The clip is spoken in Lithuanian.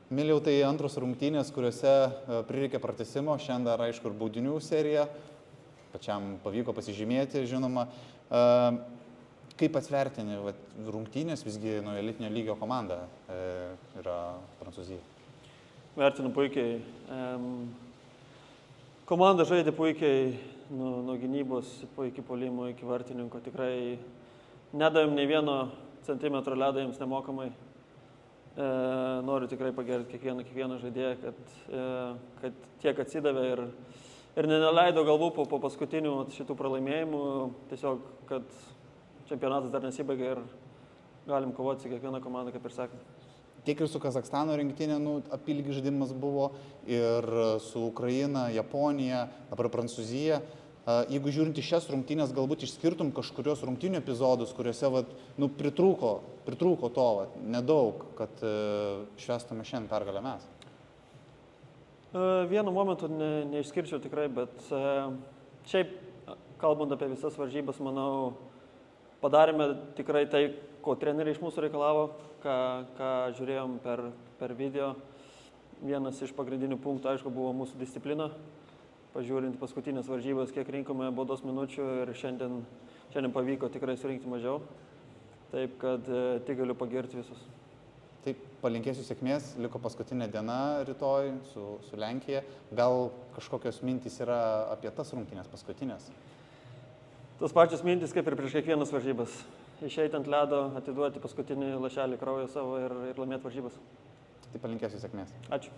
Miliau, tai antros rungtynės, kuriuose prireikė pratęsimo, šiandien dar aišku ir baudinių serija, pačiam pavyko pasižymėti, žinoma. Kaip atsvertini rungtynės, visgi nuo elitinio lygio komanda yra Prancūzija? Vertinu puikiai. Komanda žaidė puikiai nuo gynybos, iki puolimo, iki vartininko. Tikrai nedavėm nei vieno centimetro ledo jiems nemokamai. Noriu tikrai pagerti kiekvieną žaidėją, kad tiek atsidavė ir neleido galvų po paskutinių šitų pralaimėjimų. Tiesiog, kad čempionatas dar nesibaigė ir galim kovoti su kiekviena komanda, kaip ir sakė. Tiek ir su Kazakstano rinktinė, apylygis žaidimas buvo, ir su Ukraina, Japonija, dabar Prancūzija. Jeigu žiūrint į šias rungtynės, galbūt išskirtum kažkurios rungtynių epizodus, kuriuose pritrūko to nedaug, kad švęstume šiandien pergalę mes. Vienu momentu neišskirčiau tikrai, bet šiaip, kalbant apie visas varžybas, manau, padarėme tikrai tai, ko treneriai iš mūsų reikalavo, ką žiūrėjom per video. Vienas iš pagrindinių punktų, aišku, buvo mūsų disciplina. Pažiūrint paskutinės varžybas, kiek rinkome baudos minučių ir šiandien pavyko tikrai surinkti mažiau. Taip, kad tik galiu pagirti visus. Taip, palinkėsiu sėkmės, liko paskutinė diena rytoj su Lenkija. Gal kažkokios mintys yra apie tas rungtynės paskutinės? Tas pačias mintys kaip ir prieš kiekvienas varžybas. Išeiti ant ledo, atiduoti paskutinį lašelį kraujo savo ir laimėti varžybas. Tai palinkėsiu sėkmės. Ačiū.